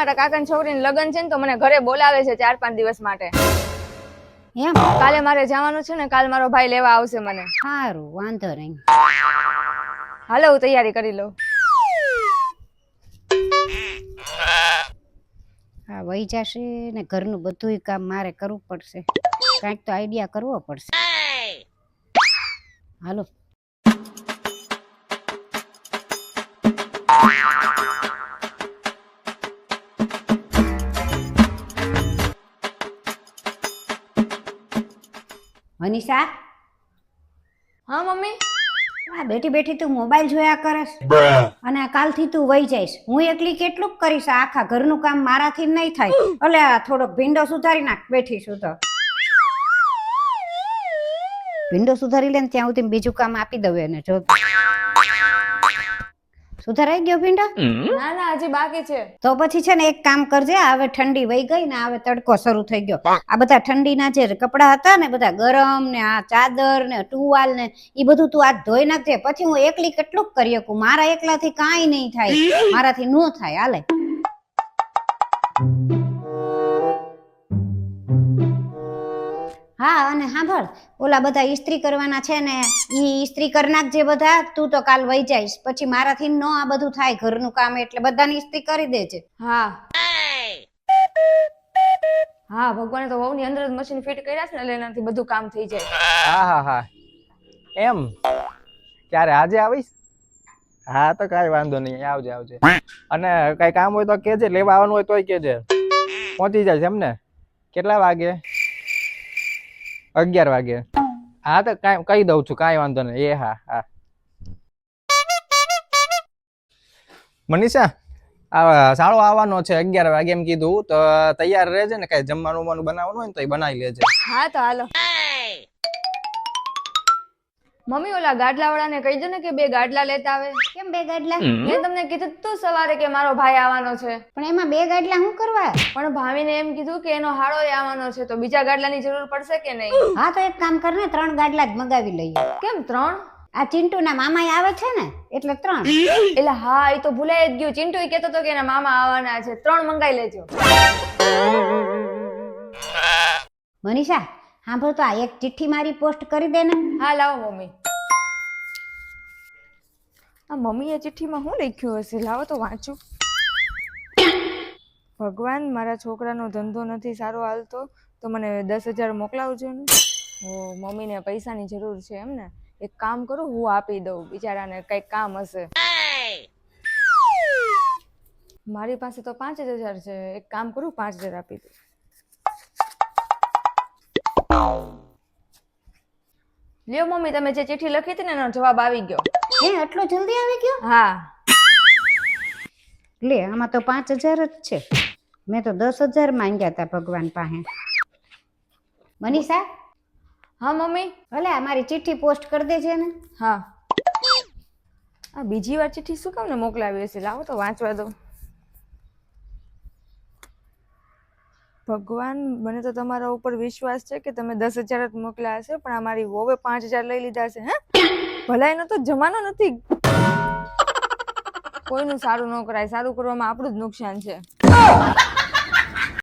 મારા કાકાની છોકરીનું લગ્ન છે ને તો મને ઘરે બોલાવે છે 4-5 દિવસ માટે. એમ કાલે મારે જવાનું છે ને, કાલ મારો ભાઈ લેવા આવશે મને. સારું, વાંધો નહીં. હાલો હું તૈયારી કરી લઉં. હા, વહી જશે ને ઘરનું બધું કામ મારે કરવું પડશે. કાંઈક તો આઈડિયા કરવો પડશે. હાલો. મનીષા, હા મમ્મી. આ બેઠી બેઠી તું મોબાઈલ જોયા કરસ અને કાલથી તું વહી જઈશ. હું એકલી કેટલું કરીશ? આખા ઘરનું કામ મારાથી નહીં થાય. એટલે થોડોક ભીંડો સુધારી નાખ. બેઠી છું તો ભીંડો સુધારી લે ને ત્યાં સુધી બીજું કામ આપી દઉં એને. જો સુધારાઈ ગયો ભીંડો? ના ના, હજી બાકી છે. તો પછી છે ને એક કામ કરજે. હવે ઠંડી વહી ગઈ ને, હવે તડકો શરૂ થઈ ગયો. આ બધા ઠંડીના જે કપડા હતા ને, બધા ગરમ ને આ ચાદર ને ટુવાલ ને એ બધું તું આજ ધોઈ નાખજે. પછી હું એકલી કેટલું કરી શકું? મારા એકલાથી કાંઈ નહીં થાય. મારાથી નો થાય. હાલે. હા, અને સાંભળ, ઓલા બધા ઈસ્ત્રી કરવાના છે ને, ઈ ઈસ્ત્રી કરી નાખજે બધા. તું તો કાલ વહી જઈશ. પછી મારાથી નો આ બધું થાય ઘરનું કામ, એટલે બધાની ઈસ્ત્રી કરી દેજે. હા હા, ભગવાને તો વહુની અંદર જ મશીન ફિટ કર્યા છે ને, એટલે એનાથી બધું કામ થઈ જાય. હા. એમ ક્યારે આજે આવીશ? હા તો કાંઈ વાંધો નહીં, આવજે. અને કઈ કામ હોય તો કેજે, લેવા આવવાનું હોય તોય કેજે. પહોંચી જાય એમ ને? કેટલા વાગે? 11 વાગે. હા તો કાંઈ કહી દઉં છું, કાંઈ વાંધો નહીં. એ હા. મનીષા, સાળો આવવાનો છે 11 વાગે એમ કીધું, તો તૈયાર રહેજે ને. કઈ જમવાનું બનાવવાનું હોય ને તો એ બનાવી લેજે. હા તો હાલો. મમ્મી, ઓલા ગાડલા વાળાને કહી દો ને કે 2 ગાડલા લેતા આવે. કેમ 2 ગાડલા? મેં તમને કીધું તું સવારે કે મારો ભાઈ આવવાનો છે. પણ એમાં 2 ગાડલા શું કરવા? પણ ભાભીને એમ કીધું કે એનો હાળો આવવાનો છે, તો બીજા ગાડલાની જરૂર પડશે કે નહીં? હા તો એક કામ કર ને, 3 ગાડલા જ મગાવી લઈએ. કેમ 3? આ ચિંટુના મામા આવે છે ને, એટલે 3. એટલે હા, એ તો ભૂલાઈ જ ગયું. ચિંટુ કહેતો હતો કે એના મામા આવવાના છે. 3 મંગાઈ લેજો. મનીષા, સાંભળ તો, આ એક ચિઠ્ઠી મારી પોસ્ટ કરી દે ને. હા લાવો મમ્મી. આ મમ્મીએ ચિઠ્ઠીમાં શું લખ્યું હશે? લાવો તો વાંચું. ભગવાન, મારા છોકરાનો ધંધો નથી સારો હાલતો, તો મને 10,000 મોકલાવજો ને. ઓ, મમ્મીને પૈસાની જરૂર છે એમ ને? એક કામ કરું, હું આપી દઉં. બિચારાને કઈક કામ હશે. મારી પાસે તો 5,000 છે. એક કામ કરું, 5,000 આપી દઉં. લ્યો મમ્મી, તમે જે ચિઠ્ઠી લખી હતી ને એનો જવાબ આવી ગયો. હે, આટલો જલ્દી આવી ગયો? હા. લે, આમાં તો 5,000 જ છે. મેં તો 10,000 માંગ્યા હતા ભગવાન પાસે. મનીષા. હા મમ્મી. ભલે આ મારી ચિઠ્ઠી પોસ્ટ કરી દેજે ને. હા. આ બીજી વાર ચિઠ્ઠી શું કામ ને મોકલાવી હશે? લાવો તો વાંચવા દો. ભગવાન, મને તો તમારા ઉપર વિશ્વાસ છે કે તમે 10,000 જ મોકલ્યા હશે, પણ અમારી વોવે 5,000 લઈ લીધા છે. હે, ભલાઈનો તો જમાનો નથી. કોઈનું સારું ન કરાય. સારું કરવામાં આપણું જ નુકસાન છે.